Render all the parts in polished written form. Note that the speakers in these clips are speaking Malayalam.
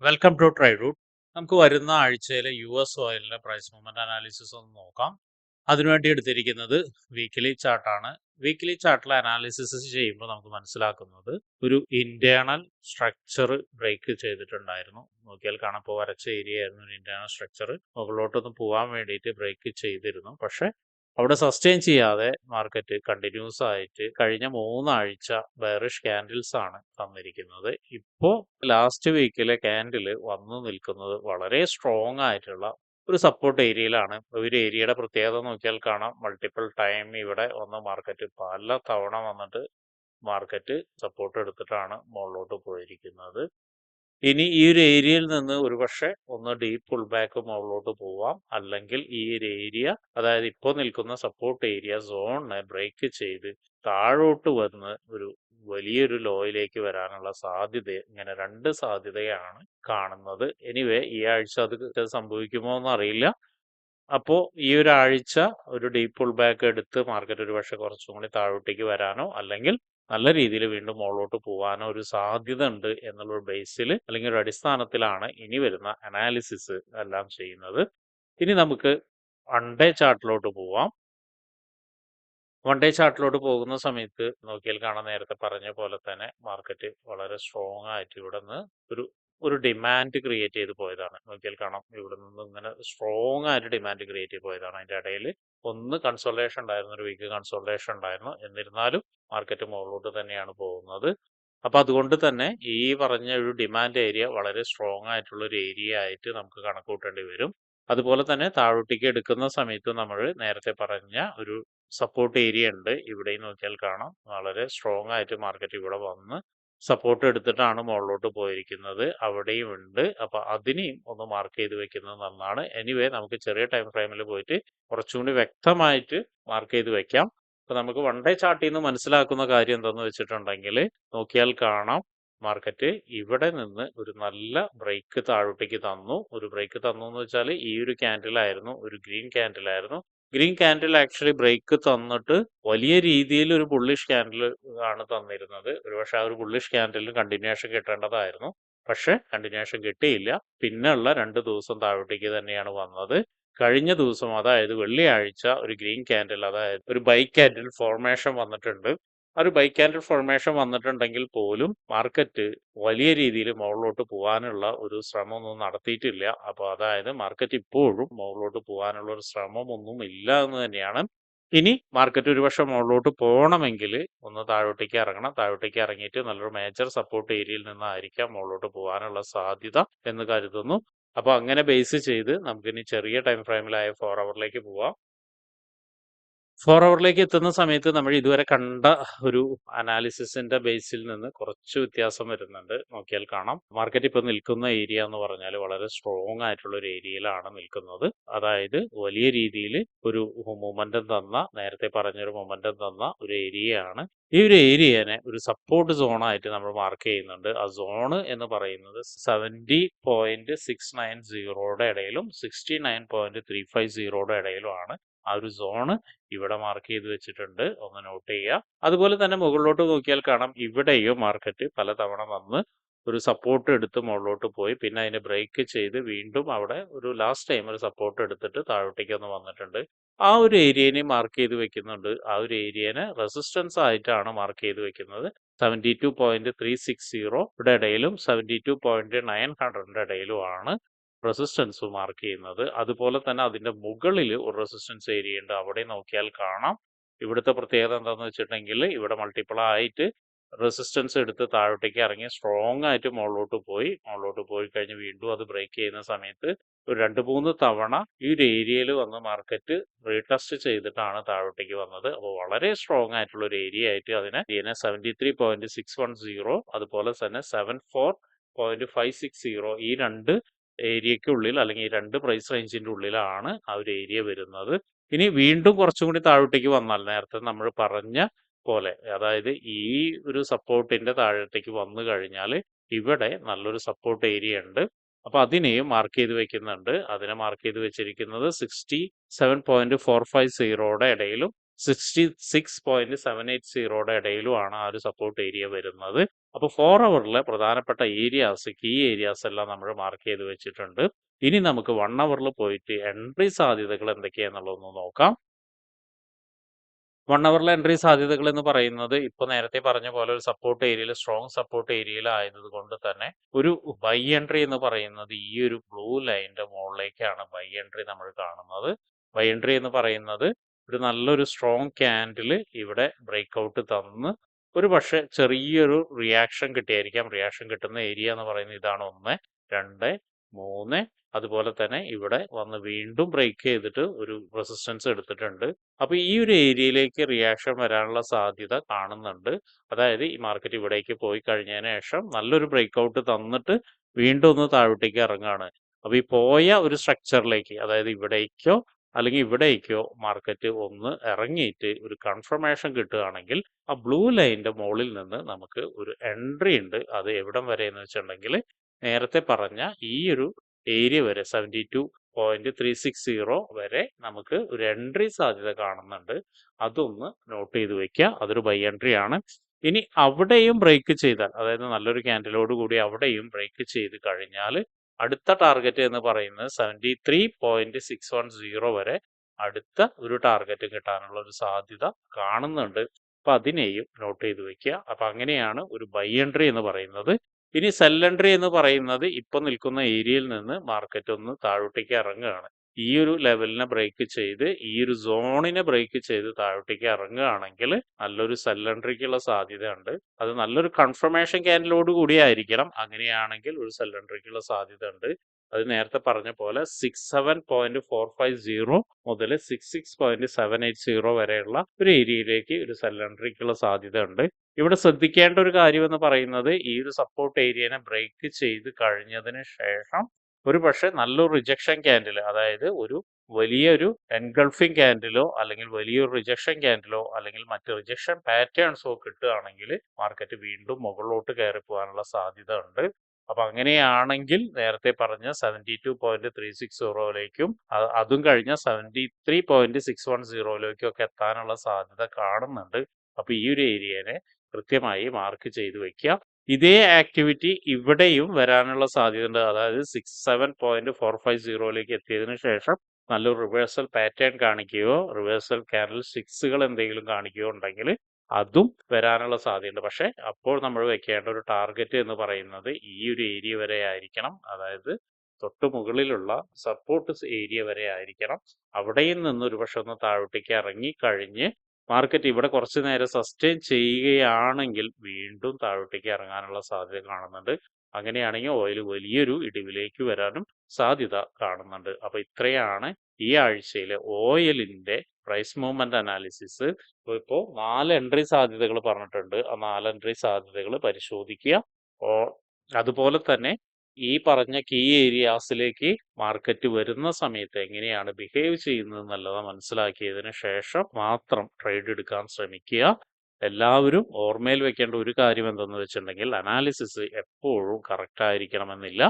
Welcome to try root. നമുക്ക് വരുന്ന ആഴ്ചയിലെ US ഓയിലിന്റെ പ്രൈസ് മൂവ്മെന്റ് അനാലിസിസ് ഒന്ന് നോക്കാം. അതിനുവേണ്ടി എടുത്തിരിക്കുന്നത് വീക്കിലി ചാർട്ടാണ്. വീക്കിലി ചാർട്ടിൽ അനാലിസിസ് ചെയ്യുമ്പോൾ നമുക്ക് മനസ്സിലാക്കുന്നത് ഒരു ഇന്റേണൽ സ്ട്രക്ചർ ബ്രേക്ക് ചെയ്തിട്ടുണ്ടായിരുന്നു. നോക്കിയാൽ കാണാൻ ഇപ്പോൾ വരച്ച ഏരിയ ആയിരുന്നു ഒരു ഇന്റേണൽ സ്ട്രക്ചർ. മുകളിലോട്ടൊന്ന് പോകാൻ വേണ്ടിയിട്ട് ബ്രേക്ക് ചെയ്തിരുന്നു. പക്ഷെ അവിടെ സസ്റ്റെയിൻ ചെയ്യാതെ മാർക്കറ്റ് കണ്ടിന്യൂസ് ആയിട്ട് കഴിഞ്ഞ 3 ആഴ്ച ബെയറിഷ് ക്യാൻഡിൽസ് ആണ് തന്നിരിക്കുന്നത്. ഇപ്പോൾ ലാസ്റ്റ് വീക്കിലെ ക്യാൻഡിൽ വന്നു നിൽക്കുന്നത് വളരെ സ്ട്രോങ് ആയിട്ടുള്ള ഒരു സപ്പോർട്ട് ഏരിയയിലാണ്. ഒരു ഏരിയയുടെ പ്രത്യേകത നോക്കിയാൽ കാണാം, മൾട്ടിപ്പിൾ ടൈം ഇവിടെ വന്ന് മാർക്കറ്റ് പല തവണ വന്നിട്ട് മാർക്കറ്റ് സപ്പോർട്ട് എടുത്തിട്ടാണ് മുകളിലോട്ട് പോയിരിക്കുന്നത്. ഇനി ഈ ഒരു ഏരിയയിൽ നിന്ന് ഒരുപക്ഷെ ഒന്ന് ഡീപ്പ് പുൾ ബാക്ക് മുകളിലോട്ട് പോവാം, അല്ലെങ്കിൽ ഈ ഒരു ഏരിയ, അതായത് ഇപ്പോൾ നിൽക്കുന്ന സപ്പോർട്ട് ഏരിയ സോണിനെ ബ്രേക്ക് ചെയ്ത് താഴോട്ട് വന്ന് ഒരു വലിയൊരു ലോയിലേക്ക് വരാനുള്ള സാധ്യത, ഇങ്ങനെ 2 സാധ്യതയാണ് കാണുന്നത്. എനിവേ ഈ ആഴ്ച അത് സംഭവിക്കുമോ എന്ന് അറിയില്ല. അപ്പോൾ ഈ ഒരാഴ്ച ഒരു ഡീപ്പ് പുൾ ബാക്ക് എടുത്ത് മാർക്കറ്റ് ഒരുപക്ഷെ കുറച്ചും കൂടി താഴോട്ടേക്ക് വരാനോ അല്ലെങ്കിൽ നല്ല രീതിയിൽ വീണ്ടും മുകളിലോട്ട് പോകാനോ ഒരു സാധ്യത ഉണ്ട് എന്നുള്ള ബേസിൽ അല്ലെങ്കിൽ ഒരു അടിസ്ഥാനത്തിലാണ് ഇനി വരുന്ന അനാലിസിസ് എല്ലാം ചെയ്യുന്നത്. ഇനി നമുക്ക് വൺ ഡേ ചാർട്ടിലോട്ട് പോവാം. വൺ ഡേ ചാർട്ടിലോട്ട് പോകുന്ന സമയത്ത് നോക്കിയാൽ കാണാൻ നേരത്തെ പറഞ്ഞ പോലെ തന്നെ മാർക്കറ്റ് വളരെ സ്ട്രോങ് ആയിട്ട് ഇവിടെ നിന്ന് ഒരു ഒരു ഡിമാൻഡ് ക്രിയേറ്റ് ചെയ്ത് പോയതാണ്. നോക്കിയാൽ കാണാം ഇവിടെ നിന്ന് ഇങ്ങനെ സ്ട്രോങ് ആയിട്ട് ഡിമാൻഡ് ക്രിയേറ്റ് ചെയ്ത് പോയതാണ്. അതിൻ്റെ ഇടയിൽ ഒന്ന് കൺസോൾട്ടേഷൻ ഉണ്ടായിരുന്നു, ഒരു വീക്ക് കൺസോൾട്ടേഷൻ ഉണ്ടായിരുന്നു. എന്നിരുന്നാലും മാർക്കറ്റ് മുകളിലോട്ട് തന്നെയാണ് പോകുന്നത്. അപ്പൊ അതുകൊണ്ട് തന്നെ ഈ പറഞ്ഞ ഒരു ഡിമാൻഡ് ഏരിയ വളരെ സ്ട്രോങ് ആയിട്ടുള്ള ഒരു ഏരിയ ആയിട്ട് നമുക്ക് കണക്കൂട്ടേണ്ടി വരും. അതുപോലെ തന്നെ താഴോട്ടേക്ക് എടുക്കുന്ന സമയത്ത് നമ്മൾ നേരത്തെ പറഞ്ഞ ഒരു സപ്പോർട്ട് ഏരിയ ഉണ്ട്. ഇവിടെയും നോക്കിയാൽ കാണാം വളരെ സ്ട്രോങ് ആയിട്ട് മാർക്കറ്റ് ഇവിടെ വന്ന് സപ്പോർട്ട് എടുത്തിട്ടാണ് മുകളിലോട്ട് പോയിരിക്കുന്നത്. അവിടെയും ഉണ്ട്. അപ്പൊ അതിനെയും ഒന്ന് മാർക്ക് ചെയ്ത് വെക്കുന്നത് നന്നാണ്. എനിവേ നമുക്ക് ചെറിയ ടൈം ഫ്രെയിമിൽ പോയിട്ട് കുറച്ചും കൂടി വ്യക്തമായിട്ട് മാർക്ക് ചെയ്ത് വെക്കാം. അപ്പൊ നമുക്ക് വൺ ഡേ ചാർട്ടിൽ നിന്ന് മനസ്സിലാക്കുന്ന കാര്യം എന്താന്ന് വെച്ചിട്ടുണ്ടെങ്കിൽ നോക്കിയാൽ കാണാം മാർക്കറ്റ് ഇവിടെ നിന്ന് ഒരു നല്ല ബ്രേക്ക് താഴോട്ടേക്ക് തന്നു. ഒരു ബ്രേക്ക് തന്നു എന്ന് വെച്ചാൽ ഈ ഒരു ക്യാൻഡിലായിരുന്നു, ഒരു ഗ്രീൻ ക്യാൻഡിലായിരുന്നു. ഗ്രീൻ ക്യാൻഡിൽ ആക്ച്വലി ബ്രേക്ക് തന്നിട്ട് വലിയ രീതിയിൽ ഒരു ബുള്ളിഷ് ക്യാൻഡിൽ ആണ് തന്നിരുന്നത്. ഒരുപക്ഷെ ആ ഒരു ബുള്ളിഷ് ക്യാൻഡിലിന് കണ്ടിന്യൂഷൻ കിട്ടേണ്ടതായിരുന്നു. പക്ഷെ കണ്ടിന്യൂഷൻ കിട്ടിയില്ല. പിന്നെയുള്ള 2 ദിവസം താഴോട്ടേക്ക് തന്നെയാണ് വന്നത്. കഴിഞ്ഞ ദിവസം, അതായത് വെള്ളിയാഴ്ച, ഒരു ഗ്രീൻ ക്യാൻഡിൽ, അതായത് ഒരു ബൈ ക്യാൻഡിൽ ഫോർമേഷൻ വന്നിട്ടുണ്ട്. ആ ഒരു ബൈ ക്യാൻഡിൽ ഫോർമേഷൻ വന്നിട്ടുണ്ടെങ്കിൽ പോലും മാർക്കറ്റ് വലിയ രീതിയിൽ മുകളിലോട്ട് പോകാനുള്ള ഒരു ശ്രമമൊന്നും നടത്തിയിട്ടില്ല. അപ്പോൾ അതായത് മാർക്കറ്റ് ഇപ്പോഴും മുകളിലോട്ട് പോകാനുള്ള ഒരു ശ്രമമൊന്നും ഇല്ല എന്ന് തന്നെയാണ്. ഇനി മാർക്കറ്റ് ഒരുപക്ഷെ മുകളിലോട്ട് പോകണമെങ്കിൽ ഒന്ന് താഴോട്ടേക്ക് ഇറങ്ങണം. താഴോട്ടേക്ക് ഇറങ്ങിയിട്ട് നല്ലൊരു മേജർ സപ്പോർട്ട് ഏരിയയിൽ നിന്നായിരിക്കാം മുകളിലോട്ട് പോകാനുള്ള സാധ്യത എന്ന് കരുതുന്നു. അപ്പോൾ അങ്ങനെ ബേസ് ചെയ്ത് നമുക്കിനി ചെറിയ ടൈം ഫ്രെയിമിലായ 4 അവറിലേക്ക് പോവാം. 4 അവറിലേക്ക് എത്തുന്ന സമയത്ത് നമ്മൾ ഇതുവരെ കണ്ട ഒരു അനാലിസിസിന്റെ ബേസിൽ നിന്ന് കുറച്ച് വ്യത്യാസം വരുന്നുണ്ട്. നോക്കിയാൽ കാണാം മാർക്കറ്റ് ഇപ്പോൾ നിൽക്കുന്ന ഏരിയ എന്ന് പറഞ്ഞാൽ വളരെ സ്ട്രോങ് ആയിട്ടുള്ള ഒരു ഏരിയയിലാണ് നിൽക്കുന്നത്. അതായത് വലിയ രീതിയിൽ ഒരു മൊമെന്റം തന്ന, നേരത്തെ പറഞ്ഞൊരു മൊമെന്റം തന്ന ഒരു ഏരിയയാണ്. ഈ ഒരു ഏരിയനെ ഒരു സപ്പോർട്ട് സോണായിട്ട് നമ്മൾ മാർക്ക് ചെയ്യുന്നുണ്ട്. ആ സോണ് എന്ന് പറയുന്നത് 70.690 ഇടയിലും 69.350 ഇടയിലുമാണ്. ആ ഒരു സോണ് ഇവിടെ മാർക്ക് ചെയ്ത് വെച്ചിട്ടുണ്ട്, ഒന്ന് നോട്ട് ചെയ്യുക. അതുപോലെ തന്നെ മുകളിലോട്ട് നോക്കിയാൽ കാണാം ഇവിടെയും മാർക്കറ്റ് പലതവണ വന്ന് ഒരു സപ്പോർട്ട് എടുത്ത് മുകളിലോട്ട് പോയി, പിന്നെ അതിനെ ബ്രേക്ക് ചെയ്ത് വീണ്ടും അവിടെ ഒരു ലാസ്റ്റ് ടൈം ഒരു സപ്പോർട്ട് എടുത്തിട്ട് താഴോട്ടേക്ക് ഒന്ന് വന്നിട്ടുണ്ട്. ആ ഒരു ഏരിയനെ മാർക്ക് ചെയ്ത് വെക്കുന്നുണ്ട്. ആ ഒരു ഏരിയനെ റെസിസ്റ്റൻസ് ആയിട്ടാണ് മാർക്ക് ചെയ്ത് വെക്കുന്നത്. 72.360 ഇടയിലും 72.900 ഇടയിലുമാണ് റെസിസ്റ്റൻസ് മാർക്ക് ചെയ്യുന്നത്. അതുപോലെ തന്നെ അതിന്റെ മുകളിൽ ഒരു റെസിസ്റ്റൻസ് ഏരിയ ഉണ്ട്. അവിടെ നോക്കിയാൽ കാണാം. ഇവിടുത്തെ പ്രത്യേകത എന്താണെന്ന് വെച്ചിട്ടുണ്ടെങ്കിൽ ഇവിടെ മൾട്ടിപ്പിൾ ആയിട്ട് റെസിസ്റ്റൻസ് എടുത്ത് താഴോട്ടേക്ക് ഇറങ്ങി സ്ട്രോങ് ആയിട്ട് മുകളിലോട്ട് പോയി കഴിഞ്ഞ് വീണ്ടും അത് ബ്രേക്ക് ചെയ്യുന്ന സമയത്ത് ഒരു 2-3 തവണ ഈ ഒരു ഏരിയയിൽ വന്ന് മാർക്കറ്റ് റീടെസ്റ്റ് ചെയ്തിട്ടാണ് താഴോട്ടേക്ക് വന്നത്. അപ്പോൾ വളരെ സ്ട്രോങ് ആയിട്ടുള്ള ഒരു ഏരിയ ആയിട്ട് അതിനെ 73.610, അതുപോലെ തന്നെ 74.560, ഈ 2 ഏരിയക്കുള്ളിൽ അല്ലെങ്കിൽ ഈ 2 പ്രൈസ് റേഞ്ചിന്റെ ഉള്ളിലാണ് ആ ഒരു ഏരിയ വരുന്നത്. ഇനി വീണ്ടും കുറച്ചും കൂടി താഴോട്ടേക്ക് വന്നാൽ നേരത്തെ നമ്മൾ പറഞ്ഞ പോലെ, അതായത് ഈ ഒരു സപ്പോർട്ടിന്റെ താഴത്തേക്ക് വന്നു കഴിഞ്ഞാൽ ഇവിടെ നല്ലൊരു സപ്പോർട്ട് ഏരിയ ഉണ്ട്. അപ്പൊ അതിനെയും മാർക്ക് ചെയ്ത് വെക്കുന്നുണ്ട്. അതിനെ മാർക്ക് ചെയ്ത് വെച്ചിരിക്കുന്നത് 67.450 ഇടയിലും 66.780 ഇടയിലുമാണ് ആ ഒരു സപ്പോർട്ട് ഏരിയ വരുന്നത്. അപ്പോൾ 4 ഹവറിലെ പ്രധാനപ്പെട്ട ഏരിയാസ്, കീ ഏരിയാസ് എല്ലാം നമ്മൾ മാർക്ക് ചെയ്ത് വെച്ചിട്ടുണ്ട്. ഇനി നമുക്ക് 1 ഹവറിൽ പോയിട്ട് എൻട്രി സാധ്യതകൾ എന്തൊക്കെയാണെന്നുള്ളതൊന്ന് നോക്കാം. 1 ഹവറിലെ എൻട്രി സാധ്യതകൾ എന്ന് പറയുന്നത് ഇപ്പോൾ നേരത്തെ പറഞ്ഞ പോലെ ഒരു സപ്പോർട്ട് ഏരിയയിൽ, സ്ട്രോങ് സപ്പോർട്ട് ഏരിയയിൽ ആയതുകൊണ്ട് തന്നെ ഒരു ബൈ എൻട്രി എന്ന് പറയുന്നത് ഈ ഒരു ബ്ലൂ ലൈനിന്റെ മുകളിലേക്കാണ് ബൈ എൻട്രി നമ്മൾ കാണുന്നത്. ബൈ എൻട്രി എന്ന് പറയുന്നത് ഒരു നല്ലൊരു സ്ട്രോങ് ക്യാൻഡിൽ ഇവിടെ ബ്രേക്ക്ഔട്ട് തന്ന് ഒരു പക്ഷേ ചെറിയൊരു റിയാക്ഷൻ കിട്ടിയായിരിക്കാം. റിയാക്ഷൻ കിട്ടുന്ന ഏരിയ എന്ന് പറയുന്നത് ഇതാണ് 1, 2, 3. അതുപോലെ തന്നെ ഇവിടെ വന്ന് വീണ്ടും ബ്രേക്ക് ചെയ്തിട്ട് ഒരു റെസിസ്റ്റൻസ് എടുത്തിട്ടുണ്ട്. അപ്പോൾ ഈ ഒരു ഏരിയയിലേക്ക് റിയാക്ഷൻ വരാനുള്ള സാധ്യത കാണുന്നുണ്ട്. അതായത് ഈ മാർക്കറ്റ് ഇവിടേക്ക് പോയി കഴിഞ്ഞതിന് ശേഷം നല്ലൊരു ബ്രേക്ക്ഔട്ട് തന്നിട്ട് വീണ്ടും ഒന്ന് താഴോട്ടേക്ക് ഇറങ്ങുകയാണ്. അപ്പോൾ ഈ പോയ ഒരു സ്ട്രക്ചറിലേക്ക്, അതായത് ഇവിടേക്കോ അല്ലെങ്കിൽ ഇവിടേക്കോ മാർക്കറ്റ് ഒന്ന് ഇറങ്ങിയിട്ട് ഒരു കൺഫർമേഷൻ കിട്ടുകയാണെങ്കിൽ ആ ബ്ലൂ ലൈനിന്റെ മുകളിൽ നിന്ന് നമുക്ക് ഒരു എൻട്രി ഉണ്ട്. അത് എവിടം വരെ എന്ന് വെച്ചിട്ടുണ്ടെങ്കിൽ നേരത്തെ പറഞ്ഞ ഈ ഒരു ഏരിയ വരെ 72.360 വരെ നമുക്ക് ഒരു എൻട്രി സാധ്യത കാണുന്നുണ്ട്. അതൊന്ന് നോട്ട് ചെയ്ത് വെക്കുക. അതൊരു ബൈ എൻട്രി ആണ്. ഇനി അവിടെയും ബ്രേക്ക് ചെയ്താൽ, അതായത് നല്ലൊരു ക്യാൻഡിലോട് കൂടി അവിടെയും ബ്രേക്ക് ചെയ്ത് കഴിഞ്ഞാൽ അടുത്ത ടാർഗറ്റ് എന്ന് പറയുന്നത് 73.610 വരെ അടുത്ത ഒരു ടാർഗറ്റ് കിട്ടാനുള്ള ഒരു സാധ്യത കാണുന്നുണ്ട്. അപ്പൊ അതിനെയും നോട്ട് ചെയ്ത് വെക്കുക. അപ്പൊ അങ്ങനെയാണ് ഒരു ബൈ എൻട്രി എന്ന് പറയുന്നത്. ഇനി സെൽ എൻട്രി എന്ന് പറയുന്നത് ഇപ്പൊ നിൽക്കുന്ന ഏരിയയിൽ നിന്ന് മാർക്കറ്റ് ഒന്ന് താഴോട്ടേക്ക് ഇറങ്ങുകയാണ്. ഈ ഒരു ലെവലിനെ ബ്രേക്ക് ചെയ്ത് ഈ ഒരു സോണിനെ ബ്രേക്ക് ചെയ്ത് താഴോട്ടേക്ക് ഇറങ്ങുകയാണെങ്കിൽ നല്ലൊരു സെൽ എൻട്രിക്കുള്ള സാധ്യതയുണ്ട്. അത് നല്ലൊരു കൺഫർമേഷൻ ക്യാൻഡിലോട് കൂടി ആയിരിക്കണം. അങ്ങനെയാണെങ്കിൽ ഒരു സെൽ എൻട്രിക്കുള്ള സാധ്യത ഉണ്ട്. അത് നേരത്തെ പറഞ്ഞ പോലെ 67.450 മുതൽ 66.780 വരെയുള്ള ഒരു ഏരിയയിലേക്ക് ഒരു സെൽ എൻട്രിക്കുള്ള സാധ്യത ഉണ്ട്. ഇവിടെ ശ്രദ്ധിക്കേണ്ട ഒരു കാര്യം എന്ന് പറയുന്നത് ഈ ഒരു സപ്പോർട്ട് ഏരിയനെ ബ്രേക്ക് ചെയ്ത് കഴിഞ്ഞതിന് ശേഷം ഒരു പക്ഷെ നല്ലൊരു റിജക്ഷൻ ക്യാൻഡിൽ, അതായത് ഒരു വലിയൊരു എൻഗൾഫിംഗ് ക്യാൻഡിലോ അല്ലെങ്കിൽ വലിയൊരു റിജക്ഷൻ ക്യാൻഡിലോ അല്ലെങ്കിൽ മറ്റ് റിജക്ഷൻ പാറ്റേൺസോ കിട്ടുകയാണെങ്കിൽ മാർക്കറ്റ് വീണ്ടും മുകളിലോട്ട് കയറി പോകാനുള്ള സാധ്യത ഉണ്ട്. അപ്പൊ അങ്ങനെയാണെങ്കിൽ നേരത്തെ പറഞ്ഞ 72.360ലേക്കും അതും കഴിഞ്ഞ 73.610ലേക്കും ഒക്കെ എത്താനുള്ള സാധ്യത കാണുന്നുണ്ട്. അപ്പൊ ഈ ഒരു ഏരിയനെ കൃത്യമായി മാർക്ക് ചെയ്ത് വെക്കുക. ഇതേ ആക്ടിവിറ്റി ഇവിടെയും വരാനുള്ള സാധ്യത ഉണ്ട്. അതായത് 67.450ലേക്ക് എത്തിയതിനു ശേഷം നല്ലൊരു റിവേഴ്സൽ പാറ്റേൺ കാണിക്കുകയോ റിവേഴ്സൽ ക്യാൻഡിൽ സ്റ്റിക്സുകൾ എന്തെങ്കിലും കാണിക്കുകയോ ഉണ്ടെങ്കിൽ അതും വരാനുള്ള സാധ്യതയുണ്ട്. പക്ഷെ അപ്പോൾ നമ്മൾ വെക്കേണ്ട ഒരു ടാർഗറ്റ് എന്ന് പറയുന്നത് ഈ ഒരു ഏരിയ വരെ ആയിരിക്കണം. അതായത് തൊട്ട് മുകളിലുള്ള സപ്പോർട്ട് ഏരിയ വരെ ആയിരിക്കണം. അവിടെയും നിന്ന് ഒരു പക്ഷെ ഒന്ന് താഴോട്ടേക്ക് ഇറങ്ങി കഴിഞ്ഞ് മാർക്കറ്റ് ഇവിടെ കുറച്ചു നേരം സസ്റ്റെയിൻ ചെയ്യുകയാണെങ്കിൽ വീണ്ടും താഴോട്ടേക്ക് ഇറങ്ങാനുള്ള സാധ്യത കാണുന്നുണ്ട്. അങ്ങനെയാണെങ്കിൽ ഓയിൽ വലിയൊരു ഇടിവിലേക്ക് വരാനും സാധ്യത കാണുന്നുണ്ട്. അപ്പൊ ഇത്രയാണ് ഈ ആഴ്ചയിലെ ഓയിലിന്റെ പ്രൈസ് മൂവ്മെന്റ് അനാലിസിസ്. ഇപ്പോൾ 4 എൻട്രി സാധ്യതകൾ പറഞ്ഞിട്ടുണ്ട്. ആ 4 എൻട്രി സാധ്യതകൾ പരിശോധിക്കുക. അതുപോലെ തന്നെ ഈ പറഞ്ഞ കീ ഏരിയാസിലേക്ക് മാർക്കറ്റ് വരുന്ന സമയത്ത് എങ്ങനെയാണ് ബിഹേവ് ചെയ്യുന്നത് എന്നുള്ളത് മനസ്സിലാക്കിയതിന് ശേഷം മാത്രം ട്രേഡ് എടുക്കാൻ ശ്രമിക്കുക. എല്ലാവരും ഓർമ്മയിൽ വെക്കേണ്ട ഒരു കാര്യം എന്തെന്ന് വെച്ചിട്ടുണ്ടെങ്കിൽ അനാലിസിസ് എപ്പോഴും കറക്റ്റ് ആയിരിക്കണമെന്നില്ല.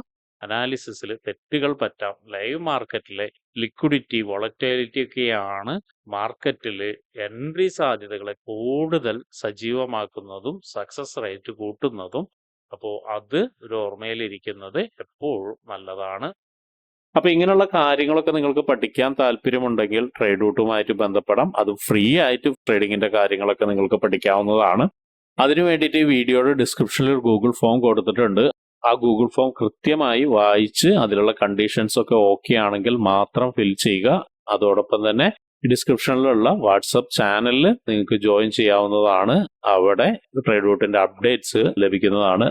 അനാലിസിസിൽ തെറ്റുകൾ പറ്റാം. ലൈവ് മാർക്കറ്റിലെ ലിക്വിഡിറ്റി, വോളറ്റിലിറ്റി ഒക്കെയാണ് മാർക്കറ്റിൽ എൻട്രി സാധ്യതകളെ കൂടുതൽ സജീവമാക്കുന്നതും സക്സസ് റേറ്റ് കൂട്ടുന്നതും. അപ്പോൾ അത് ഒരു ഓർമ്മയിലിരിക്കുന്നത് എപ്പോഴും നല്ലതാണ്. അപ്പൊ ഇങ്ങനെയുള്ള കാര്യങ്ങളൊക്കെ നിങ്ങൾക്ക് പഠിക്കാൻ താല്പര്യമുണ്ടെങ്കിൽ ട്രേഡ് റൂട്ടുമായിട്ട് ബന്ധപ്പെടാം. അത് ഫ്രീ ആയിട്ട് ട്രേഡിങ്ങിന്റെ കാര്യങ്ങളൊക്കെ നിങ്ങൾക്ക് പഠിക്കാവുന്നതാണ്. അതിനു വേണ്ടിയിട്ട് ഈ വീഡിയോയുടെ ഡിസ്ക്രിപ്ഷനിൽ ഒരു ഗൂഗിൾ ഫോം കൊടുത്തിട്ടുണ്ട്. ആ ഗൂഗിൾ ഫോം കൃത്യമായി വായിച്ച് അതിലുള്ള കണ്ടീഷൻസ് ഒക്കെ ഓക്കെ ആണെങ്കിൽ മാത്രം ഫിൽ ചെയ്യുക. അതോടൊപ്പം തന്നെ ഡിസ്ക്രിപ്ഷനിലുള്ള വാട്സപ്പ് ചാനലിൽ നിങ്ങൾക്ക് ജോയിൻ ചെയ്യാവുന്നതാണ്. അവിടെ ട്രേഡ് റൂട്ടിന്റെ അപ്ഡേറ്റ്സ് ലഭിക്കുന്നതാണ്.